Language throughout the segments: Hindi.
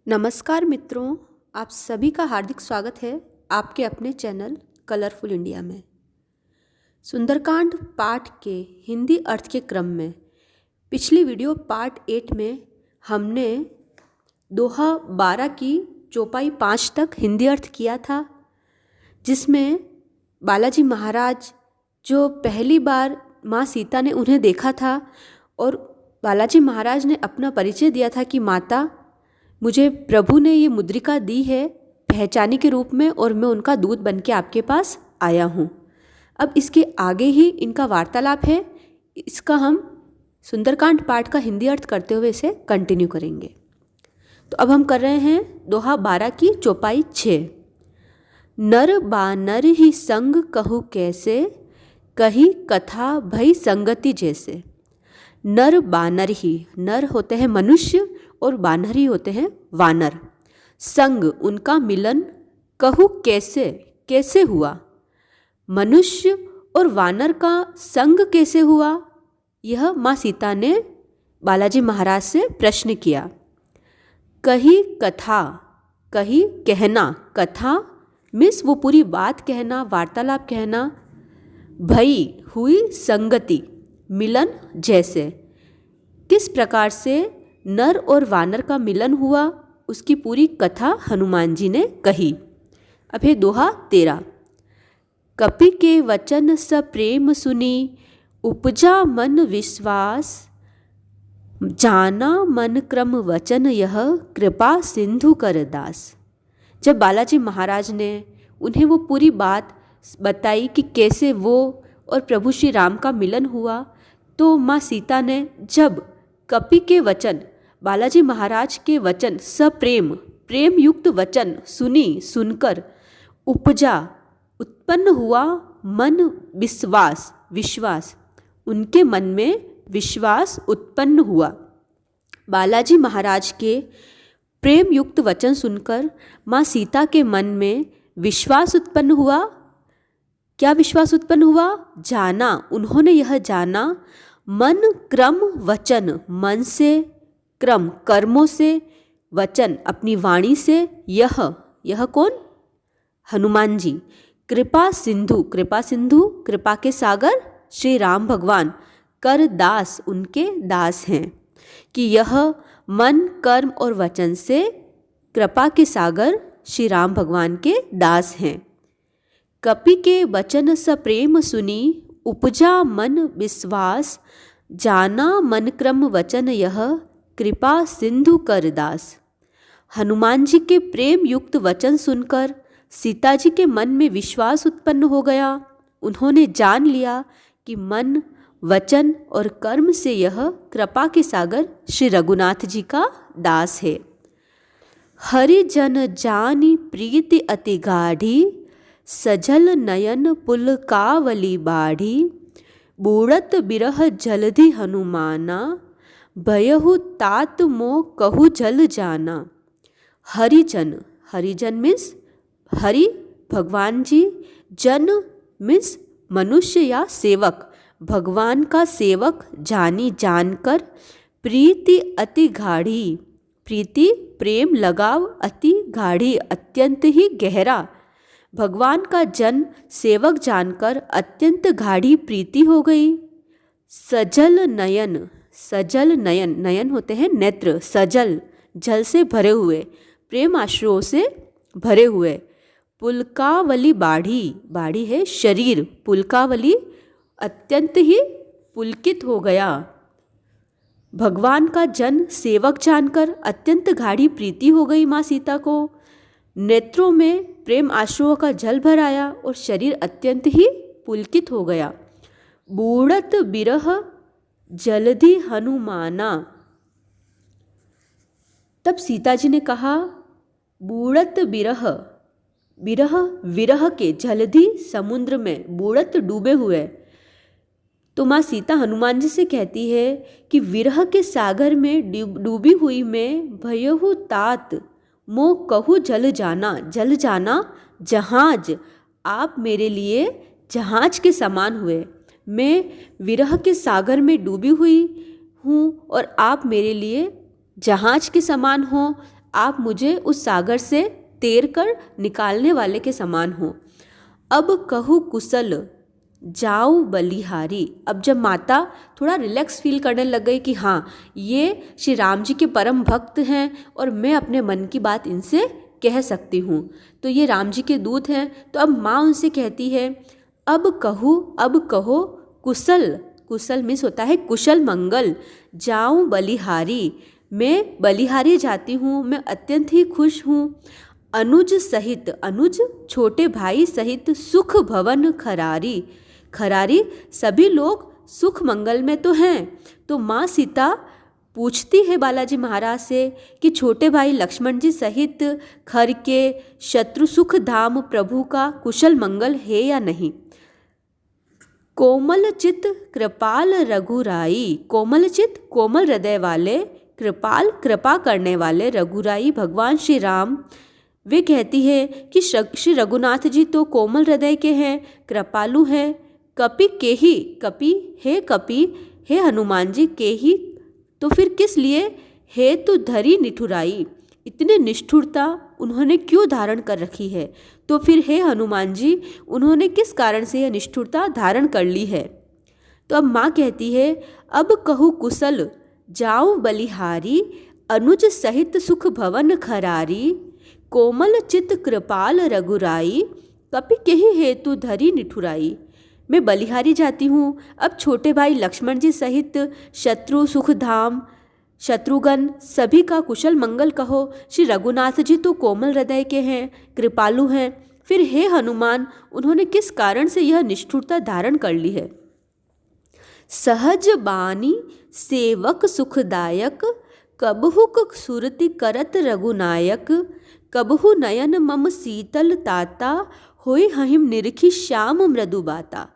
नमस्कार मित्रों, आप सभी का हार्दिक स्वागत है आपके अपने चैनल कलरफुल इंडिया में। सुंदरकांड पाठ के हिंदी अर्थ के क्रम में पिछली वीडियो पार्ट 8 में हमने दोहा 12 की चौपाई 5 तक हिंदी अर्थ किया था, जिसमें बालाजी महाराज जो पहली बार माँ सीता ने उन्हें देखा था और बालाजी महाराज ने अपना परिचय दिया था कि माता, मुझे प्रभु ने ये मुद्रिका दी है पहचाने के रूप में और मैं उनका दूत बन के आपके पास आया हूँ। अब इसके आगे ही इनका वार्तालाप है, इसका हम सुंदरकांड पाठ का हिंदी अर्थ करते हुए इसे कंटिन्यू करेंगे। तो अब हम कर रहे हैं दोहा 12 की चौपाई 6। नर बानर ही संग कहु कैसे, कही कथा भई संगति जैसे। नर बानर ही, नर होते हैं मनुष्य और बानर ही होते हैं वानर। संग उनका मिलन, कहु कैसे, कैसे हुआ। मनुष्य और वानर का संग कैसे हुआ, यह माँ सीता ने बालाजी महाराज से प्रश्न किया। कही कथा, कही कहना, कथा मीन्स वो पूरी बात कहना, वार्तालाप कहना। भई हुई संगति, मिलन जैसे, किस प्रकार से नर और वानर का मिलन हुआ उसकी पूरी कथा हनुमान जी ने कही। अब है दोहा 13। कपि के वचन स प्रेम सुनी, उपजा मन विश्वास। जाना मन क्रम वचन यह, कृपा सिंधु कर दास। जब बालाजी महाराज ने उन्हें वो पूरी बात बताई कि कैसे वो और प्रभु श्री राम का मिलन हुआ, तो माँ सीता ने जब कपि के वचन, बालाजी महाराज के वचन, सप्रेम, प्रेम युक्त वचन सुनी, सुनकर उपजा, उत्पन्न हुआ, मन विश्वास, विश्वास, उनके मन में विश्वास उत्पन्न हुआ। बालाजी महाराज के प्रेम युक्त वचन सुनकर माँ सीता के मन में विश्वास उत्पन्न हुआ। क्या विश्वास उत्पन्न हुआ? जाना, उन्होंने यह जाना, मन क्रम वचन, मन से, क्रम कर्मों से, वचन अपनी वाणी से, यह कौन? हनुमान जी। कृपा सिंधु, कृपा सिंधु, कृपा के सागर श्री राम भगवान, कर दास, उनके दास हैं, कि यह मन कर्म और वचन से कृपा के सागर श्री राम भगवान के दास हैं। कपि के वचन स प्रेम सुनी, उपजा मन विश्वास। जाना मन क्रम वचन यह, कृपा सिंधु कर दास। हनुमान जी के प्रेम युक्त वचन सुनकर सीता जी के मन में विश्वास उत्पन्न हो गया। उन्होंने जान लिया कि मन, वचन और कर्म से यह कृपा के सागर श्री रघुनाथ जी का दास है। हरि जन जानी प्रीति अति गाढ़ी, सजल नयन पुल कावली बाढ़ी। बूढ़त बिरह जलधि हनुमाना, भयहु तात मोह कहु जल जाना। हरिजन, हरिजन मीन्स हरि भगवान जी, जन मीन्स मनुष्य या सेवक, भगवान का सेवक, जानी जानकर, प्रीति अति गाढ़ी, प्रीति प्रेम लगाव, अति गाढ़ी अत्यंत ही गहरा, भगवान का जन सेवक जानकर अत्यंत गाढ़ी प्रीति हो गई। सजल नयन, सजल नयन, नयन होते हैं नेत्र, सजल जल से भरे हुए, प्रेम आश्रुओं से भरे हुए। पुलकावली बाढ़ी, बाढ़ी है शरीर, पुलकावली अत्यंत ही पुलकित हो गया। भगवान का जन सेवक जानकर अत्यंत गाढ़ी प्रीति हो गई माँ सीता को। नेत्रों में प्रेम आश्रुओं का जल भर आया और शरीर अत्यंत ही पुलकित हो गया। बूढ़त बिरह जलधि हनुमाना। तब सीता जी ने कहा, बूढ़त बिरह, बिरह विरह के, जलधि समुद्र में, बूढ़त डूबे हुए। तो माँ सीता हनुमान जी से कहती है कि विरह के सागर में डूबी हुई मैं, भयहु तात मोह कहु जल जाना, जल जाना जहाज, आप मेरे लिए जहाज के समान हुए। मैं विरह के सागर में डूबी हुई हूँ और आप मेरे लिए जहाज के समान हो, आप मुझे उस सागर से तैर कर निकालने वाले के समान हो। अब कहूँ कुशल जाऊँ बलिहारी। अब जब माता थोड़ा रिलैक्स फील करने लग गई कि हाँ, ये श्री राम जी के परम भक्त हैं और मैं अपने मन की बात इनसे कह सकती हूँ, तो ये राम जी के दूत हैं। तो अब माँ उनसे कहती है, अब कहो कुशल। कुशल मीन्स होता है कुशल मंगल। जाऊँ बलिहारी, मैं बलिहारी जाती हूँ, मैं अत्यंत ही खुश हूँ। अनुज सहित, अनुज छोटे भाई सहित, सुख भवन खरारी। खरारी सभी लोग सुख मंगल में तो हैं। तो माँ सीता पूछती है बालाजी महाराज से कि छोटे भाई लक्ष्मण जी सहित खर के शत्रु सुख धाम प्रभु का कुशल मंगल है या नहीं। कोमल चित कृपाल रघुराई। कोमल चित कोमल हृदय वाले, कृपाल कृपा करने वाले, रघुराई भगवान श्री राम। वे कहती है कि श्री रघुनाथ जी तो कोमल हृदय के हैं, कृपालु हैं। कपि के ही, कपि हे हनुमान जी के ही, तो फिर किस लिए हे तो धरी निठुराई। इतने निष्ठुरता उन्होंने क्यों धारण कर रखी है। तो फिर हे हनुमान जी, उन्होंने किस कारण से यह निष्ठुरता धारण कर ली है। तो अब माँ कहती है, अब कहूँ कुशल जाऊँ बलिहारी, अनुज सहित सुख भवन खरारी। कोमल चित कृपाल रघुराई, कपि केहि हेतु धरी निठुराई। मैं बलिहारी जाती हूँ। अब छोटे भाई लक्ष्मण जी सहित शत्रु सुखधाम शत्रुघ्न सभी का कुशल मंगल कहो। श्री रघुनाथ जी तो कोमल हृदय के हैं, कृपालु हैं। फिर हे हनुमान, उन्होंने किस कारण से यह निष्ठुरता धारण कर ली है। सहज बानी सेवक सुखदायक, कबहुक सुरति करत रघुनायक। कबहु नयन मम शीतल ताता, होई हहिम निरखी श्याम मृदु बाता।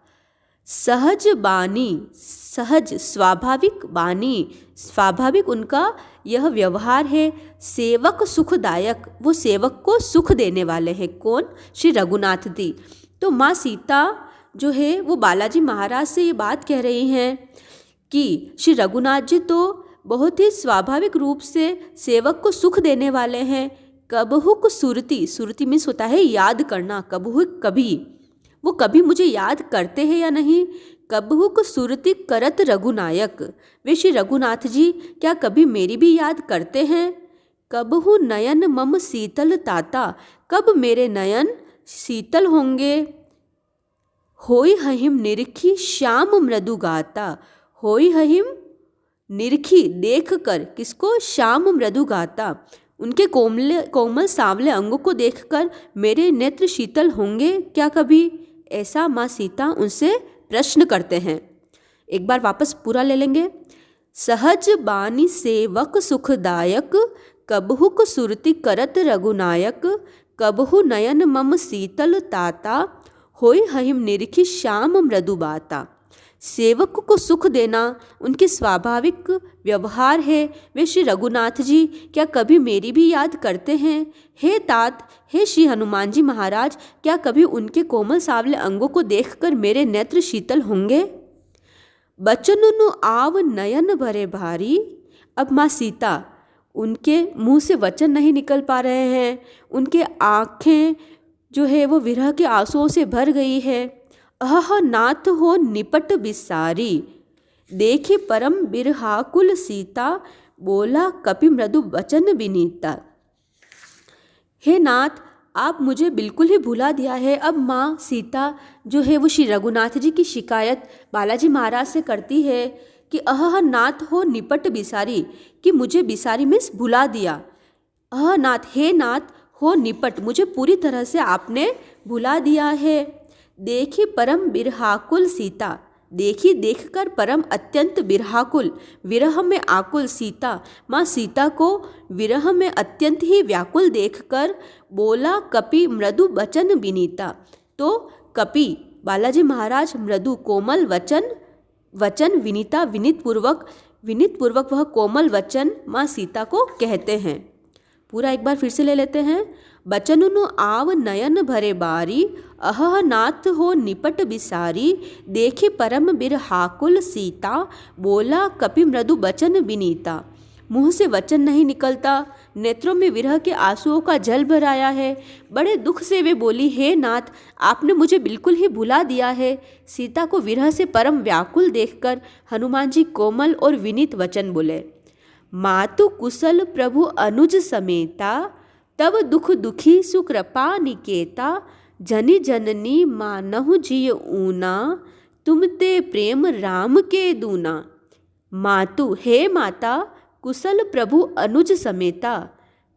सहज बानी, सहज स्वाभाविक बानी, स्वाभाविक उनका यह व्यवहार है। सेवक सुखदायक, वो सेवक को सुख देने वाले हैं। कौन? श्री रघुनाथ जी। तो माँ सीता जो है वो बालाजी महाराज से ये बात कह रही हैं कि श्री रघुनाथ जी तो बहुत ही स्वाभाविक रूप से सेवक को सुख देने वाले हैं। कबहुक सुरति, सुरति मीन्स होता है याद करना। कबहुक कभी, वो कभी मुझे याद करते हैं या नहीं। कबहुक सुरति करत रघुनायक, वे श्री रघुनाथ जी क्या कभी मेरी भी याद करते हैं। कबहु नयन मम शीतल ताता, कब मेरे नयन शीतल होंगे। होई हहिम निरखी श्याम मृदु गाता, होई हहिम निरखी देख कर, किसको? श्याम मृदु गाता, उनके कोमल सांवले अंगों को देखकर मेरे नेत्र शीतल होंगे क्या कभी। ऐसा माँ सीता उनसे प्रश्न करते हैं। एक बार वापस पूरा ले लेंगे। सहज बानी सेवक सुखदायक, कबहुक सुरति करत रघुनायक। कबहु नयन मम शीतल ताता, होई हहिम निरखी श्याम मृदु बाता। सेवक को सुख देना उनके स्वाभाविक व्यवहार है। वे श्री रघुनाथ जी क्या कभी मेरी भी याद करते हैं। हे तात, हे श्री हनुमान जी महाराज, क्या कभी उनके कोमल सावले अंगों को देखकर मेरे नेत्र शीतल होंगे। बचन आव नयन भरे भारी। अब माँ सीता, उनके मुंह से वचन नहीं निकल पा रहे हैं, उनके आँखें जो है वो विरह के आंसुओं से भर गई है। अह नाथ हो निपट बिसारी, देखी परम बिरहाकुल सीता। बोला कपि मृदु वचन विनीता। हे नाथ, आप मुझे बिल्कुल ही भुला दिया है। अब माँ सीता जो है वो श्री रघुनाथ जी की शिकायत बालाजी महाराज से करती है कि अह नाथ हो निपट बिसारी, कि मुझे बिसारी मीन्स भुला दिया। अह नाथ, हे नाथ हो निपट, मुझे पूरी तरह से आपने भुला दिया है। देखी परम बिरहाकुल सीता, देखी देखकर परम अत्यंत बिरहाकुल, विरह में आकुल सीता। माँ सीता को विरह में अत्यंत ही व्याकुल देखकर बोला कपि मृदु वचन विनीता। तो कपि बालाजी महाराज मृदु कोमल वचन विनीता, विनीत पूर्वक वह कोमल वचन माँ सीता को कहते हैं। पूरा एक बार फिर से ले लेते हैं। बचनुनु आव नयन भरे बारी, अहह नाथ हो निपट बिसारी। देखी परम बिरहाकुल सीता, बोला कपि मृदु वचन विनीता। मुंह से वचन नहीं निकलता, नेत्रों में विरह के आंसुओं का जल भर आया है। बड़े दुख से वे बोली, हे नाथ, आपने मुझे बिल्कुल ही भुला दिया है। सीता को विरह से परम व्याकुल देखकर हनुमान जी कोमल और विनीत वचन बोले, मातु कुशल प्रभु अनुज समेता, तब दुख दुखी सुकृपा निकेता, जनि जननी मानहु जिय ऊना, तुम ते प्रेम राम के दूना। मातु, हे माता, कुशल प्रभु अनुज समेता,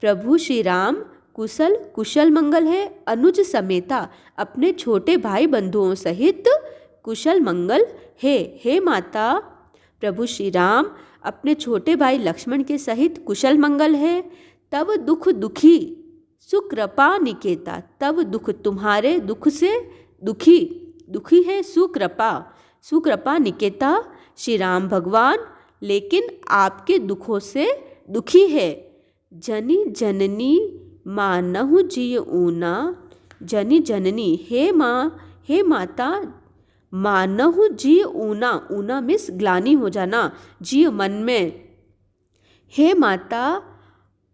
प्रभु श्री राम कुशल कुशल मंगल है, अनुज समेता अपने छोटे भाई बंधुओं सहित कुशल मंगल है। हे माता, प्रभु श्री राम अपने छोटे भाई लक्ष्मण के सहित कुशल मंगल है। तब दुख दुखी सुकृपा निकेता, तब दुख तुम्हारे दुख से दुखी दुखी है सुकृपा, सुकृपा निकेता श्री राम भगवान, लेकिन आपके दुखों से दुखी है। जनि जननी मानहु जिय ऊना, जनि जननी, हे माँ, हे माता, मानहु जिय ऊना, ऊना मीन्स ग्लानि हो जाना, जिय मन में, हे माता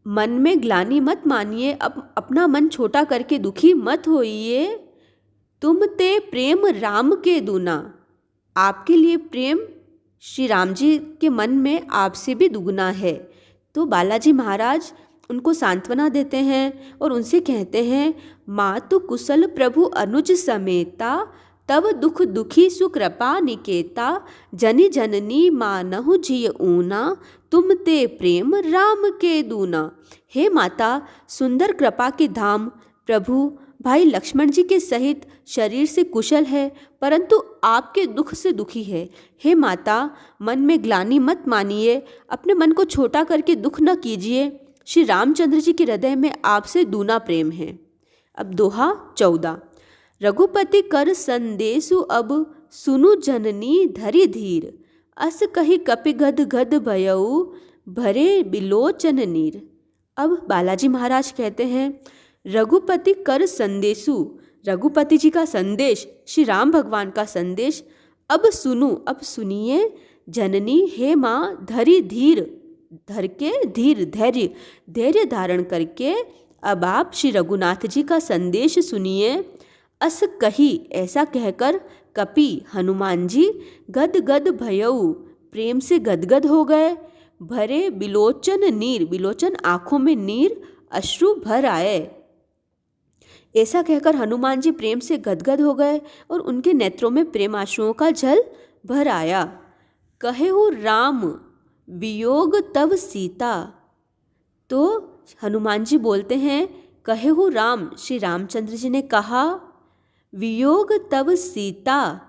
मन में ग्लानि मत मानिए, अपना मन छोटा करके दुखी मत होइए। तुम ते प्रेम राम के दूना, आपके लिए प्रेम श्री राम जी के मन में आपसे भी दुगना है। तो बालाजी महाराज उनको सांत्वना देते हैं और उनसे कहते हैं, मातु कुशल प्रभु अनुज समेता, तब दुख दुखी सुकृपा निकेता, जनि जननी मानहु जिय ऊना, तुम ते प्रेम राम के दूना। हे माता, सुंदर कृपा के धाम प्रभु भाई लक्ष्मण जी के सहित शरीर से कुशल है, परंतु आपके दुख से दुखी है। हे माता, मन में ग्लानि मत मानिए, अपने मन को छोटा करके दुख न कीजिए। श्री रामचंद्र जी के हृदय में आपसे दूना प्रेम है। अब दोहा 14। रघुपति कर संदेशु अब, सुनु जननी धरि धीर, अस कही कपि गद गद भयउ, भरे बिलोचन नीर। अब बालाजी महाराज कहते हैं, रघुपति कर संदेशु, रघुपति जी का संदेश, श्री राम भगवान का संदेश, अब सुनू, अब सुनिए। जननी, हे माँ, धरि धीर, धर के धीर, धैर्य, धैर्य धारण करके अब आप श्री रघुनाथ जी का संदेश सुनिए। अस कही, ऐसा कहकर कपि हनुमान जी गद गद भयउ, प्रेम से गदगद हो गए। भरे बिलोचन नीर, बिलोचन आँखों में नीर, अश्रु भर आए। ऐसा कहकर हनुमान जी प्रेम से गदगद हो गए और उनके नेत्रों में प्रेमाश्रुओं का जल भर आया। कहेहु राम वियोग तब सीता, तो हनुमान जी बोलते हैं, कहेहु राम, श्री रामचंद्र जी ने कहा, वियोग तब सीता,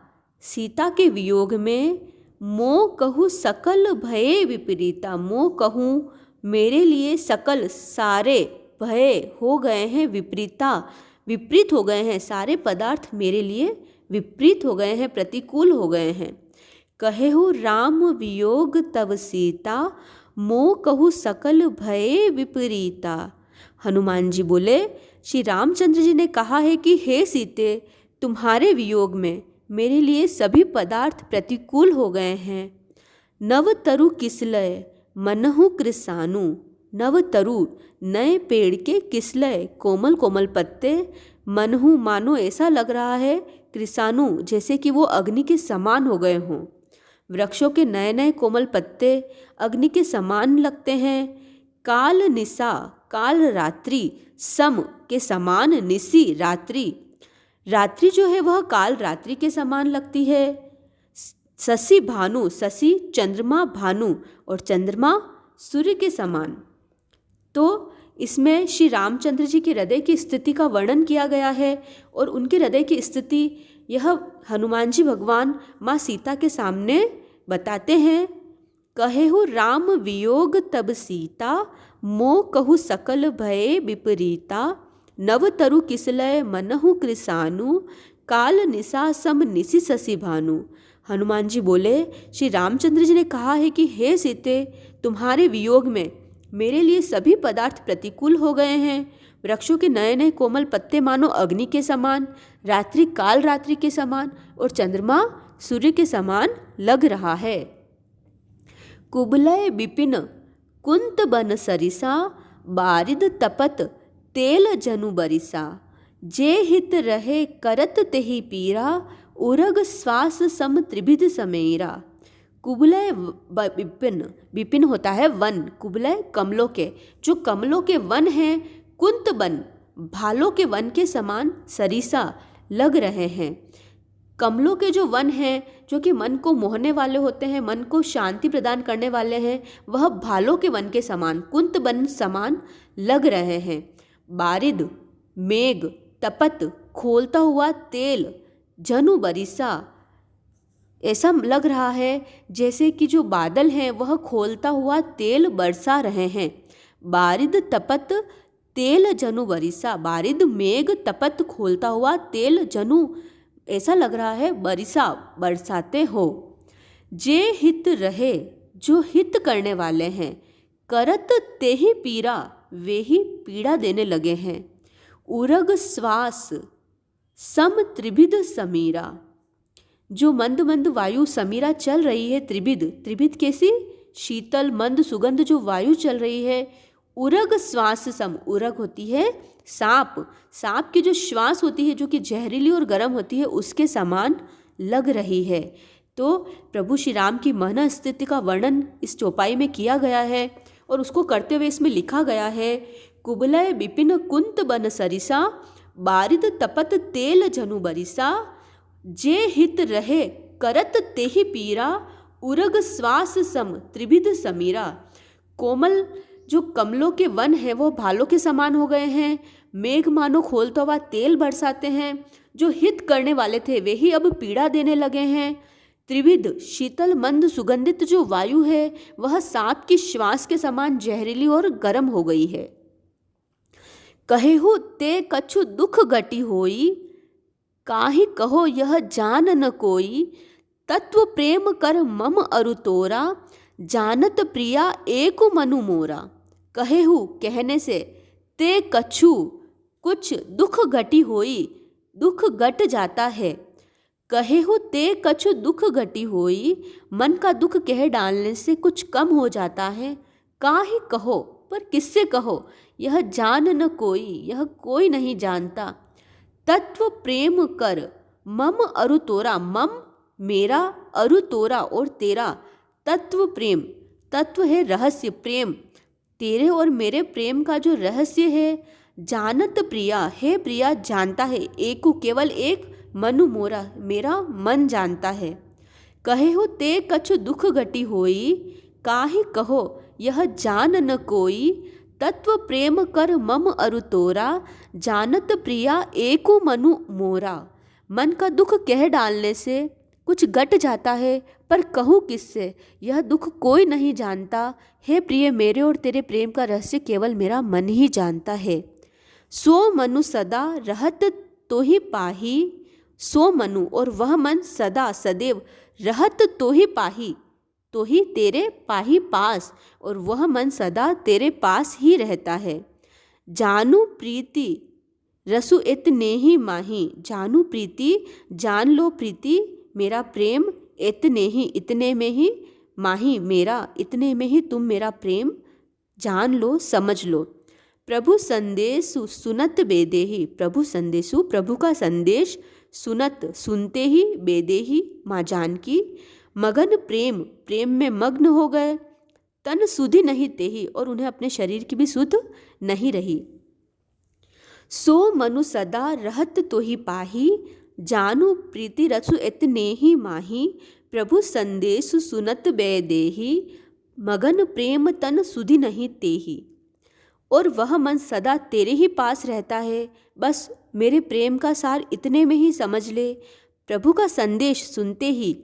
सीता के वियोग में, मोह कहूँ सकल भये विपरीता, मोह कहूँ मेरे लिए सकल सारे भय हो गए हैं विपरीता, विपरीत हो गए हैं, सारे पदार्थ मेरे लिए विपरीत हो गए हैं, प्रतिकूल हो गए हैं। कहेहु राम वियोग तब सीता, मोह कहु सकल भये विपरीता। हनुमान जी बोले, श्री रामचंद्र जी ने कहा है कि हे सीते, तुम्हारे वियोग में मेरे लिए सभी पदार्थ प्रतिकूल हो गए हैं। नव तरु किसलय मनहु कृसानु, नव तरु, नए पेड़ के किसलय, कोमल कोमल पत्ते, मनहु मानो ऐसा लग रहा है, कृसानु जैसे कि वो अग्नि के समान हो गए हों। वृक्षों के नए नए कोमल पत्ते अग्नि के समान लगते हैं। काल निशा, काल रात्रि, सम के समान, निशी रात्रि, रात्रि जो है वह काल रात्रि के समान लगती है। शशि भानु, शशि चंद्रमा, भानु और चंद्रमा सूर्य के समान। तो इसमें श्री रामचंद्र जी के हृदय की स्थिति का वर्णन किया गया है और उनके हृदय की स्थिति यह हनुमान जी भगवान माँ सीता के सामने बताते हैं। कहेहु राम वियोग तब सीता, मोह कहु सकल भये विपरीता, नव तरु किसलय मनहु कृसानु, काल निशा सम निशि शशि भानु। हनुमान जी बोले, श्री रामचंद्र जी ने कहा है कि हे सीते, तुम्हारे वियोग में मेरे लिए सभी पदार्थ प्रतिकूल हो गए हैं। वृक्षों के नए नए कोमल पत्ते मानो अग्नि के समान, रात्रि काल रात्रि के समान और चंद्रमा सूर्य के समान लग रहा है। कुबलय विपिन कुंत बन सरिसा, बारिद तपत तेल जनु बरिसा। जे हित रहे करत तेहि पीरा, उरग श्वास सम त्रिभिद समेरा। कुबलय विपिन, विपिन होता है वन, कुबलय कमलों के, जो कमलों के वन हैं, कुंत बन भालों के वन के समान सरिसा लग रहे हैं। कमलों के जो वन हैं, जो कि मन को मोहने वाले होते हैं, मन को शांति प्रदान करने वाले हैं, वह भालों के वन के समान, कुंत बन समान लग रहे हैं। बारिद मेघ, तपत खोलता हुआ तेल, जनु बरिसा ऐसा लग रहा है जैसे कि जो बादल हैं वह खोलता हुआ तेल बरसा रहे हैं। बारिद तपत तेल जनु बरिसा, बारिद मेघ, तपत खोलता हुआ तेल, जनु ऐसा लग रहा है बरिसा बरसाते हो। जे हित रहे, जो हित करने वाले हैं, करत तेहि पीरा, वे ही पीड़ा देने लगे हैं। उरग श्वास सम त्रिभिद समीरा, जो मंद मंद वायु समीरा चल रही है, त्रिभिद, त्रिभिद कैसी शीतल मंद सुगंध जो वायु चल रही है। उरग श्वास सम, उरग होती है सांप, सांप की जो श्वास होती है जो कि जहरीली और गर्म होती है, उसके समान लग रही है। तो प्रभु श्री राम की महना स्थिति का वर्णन इस चौपाई में किया गया है और उसको करते हुए इसमें लिखा गया है, कुबलय विपिन कुंत बन सरिसा, बारिद तपत तेल जनु बरिसा। जे हित रहे करत तेहि पीरा, उरग श्वास सम त्रिभिद समीरा। कोमल जो कमलों के वन है वो भालों के समान हो गए हैं। मेघ मानो खोलता हुआ तेल बरसाते हैं। जो हित करने वाले थे वे ही अब पीड़ा देने लगे हैं। त्रिविध शीतल मंद सुगंधित जो वायु है वह सांप की श्वास के समान जहरीली और गर्म हो गई है। कहेहु ते कछु दुख गति होई, काहि कहो यह जान न कोई। तत्व प्रेम कर मम अरु तोरा, जानत प्रिया एक मनु मोरा। कहेहु कहने से, ते कछु कुछ दुख घटी होई, दुख घट जाता है। कहेहु ते कछु दुख घटी होई, मन का दुख कह डालने से कुछ कम हो जाता है। काहि कहो, पर किससे कहो, यह जान न कोई, यह कोई नहीं जानता। तत्व प्रेम कर मम अरु तोरा, मम मेरा, अरु तोरा और तेरा। तत्व प्रेम, तत्व है रहस्य, प्रेम तेरे और मेरे प्रेम का जो रहस्य है। जानत प्रिया है, प्रिया जानता है। एकु केवल एक, मनु मोरा मेरा मन जानता है। कहे हो ते कछु दुख घटी होई, काहि कहो यह जान न कोई। तत्व प्रेम कर मम अरु तोरा, जानत प्रिया एकु मनु मोरा। मन का दुख कह डालने से कुछ घट जाता है, पर कहूँ किससे, यह दुख कोई नहीं जानता। हे प्रिय, मेरे और तेरे प्रेम का रहस्य केवल मेरा मन ही जानता है। सो मनु सदा रहत तो ही पाही, सो मनु और वह मन सदा सदैव रहत तो ही पाही, तो ही तेरे पाही पास, और वह मन सदा तेरे पास ही रहता है। जानू प्रीति रसु इतने ही माही, जानू प्रीति जान लो प्रीति मेरा प्रेम, इतने ही इतने में ही, माही मेरा इतने में ही तुम मेरा प्रेम जान लो समझ लो। प्रभु संदेशु सुनत बेदेही, प्रभु संदेशु प्रभु का संदेश सुनत सुनते ही, बेदेही माँ जानकी, मगन प्रेम प्रेम में मग्न हो गए। तन सुधि नहीं तेही, और उन्हें अपने शरीर की भी सुध नहीं रही। सो मनु सदा रहत तो ही पाही, जानू प्रीति रसु इतने ही माही। प्रभु संदेश सुनत बेदेही, मगन प्रेम तन सुधि नहीं तेही। और वह मन सदा तेरे ही पास रहता है, बस मेरे प्रेम का सार इतने में ही समझ ले। प्रभु का संदेश सुनते ही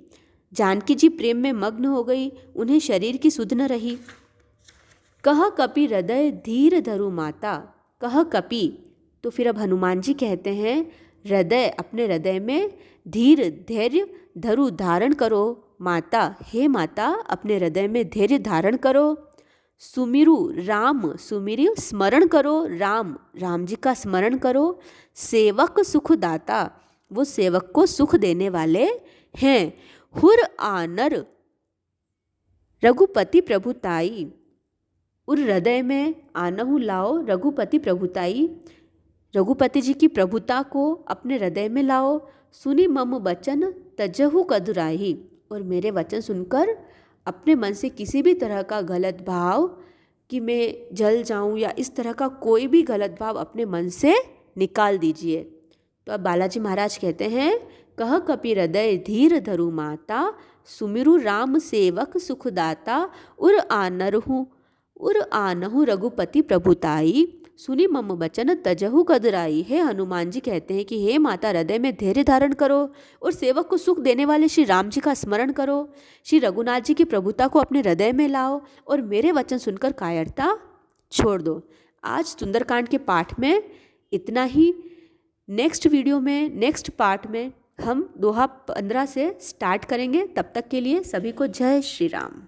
जानकी जी प्रेम में मग्न हो गई, उन्हें शरीर की सुध न रही। कह कपि हृदय धीर धरु माता, कह कपि तो फिर अब हनुमान जी कहते हैं, हृदय अपने हृदय में धीर धैर्य धरु धारण करो माता, हे माता अपने हृदय में धैर्य धारण करो। सुमिरु राम, सुमिरु स्मरण करो राम, राम जी का स्मरण करो। सेवक सुखदाता, वो सेवक को सुख देने वाले हैं। हुर आनर रघुपति प्रभुताई, उर हृदय में आनहु लाओ रघुपति प्रभुताई, रघुपति जी की प्रभुता को अपने हृदय में लाओ। सुनी मम वचन तजहु कदुराही, और मेरे वचन सुनकर अपने मन से किसी भी तरह का गलत भाव कि मैं जल जाऊं या इस तरह का कोई भी गलत भाव अपने मन से निकाल दीजिए। तो अब बालाजी महाराज कहते हैं, कह कपि हृदय धीर धरु माता, सुमिरु राम सेवक सुखदाता, उर आनहु रघुपति प्रभुताई, सुनी मम वचन तजहु कदराई। हे हनुमान जी कहते हैं कि हे माता, हृदय में धैर्य धारण करो और सेवक को सुख देने वाले श्री राम जी का स्मरण करो। श्री रघुनाथ जी की प्रभुता को अपने हृदय में लाओ और मेरे वचन सुनकर कायरता छोड़ दो। आज सुंदरकांड के पाठ में इतना ही। नेक्स्ट वीडियो में, नेक्स्ट पार्ट में हम दोहा 15 से स्टार्ट करेंगे। तब तक के लिए सभी को जय श्री राम।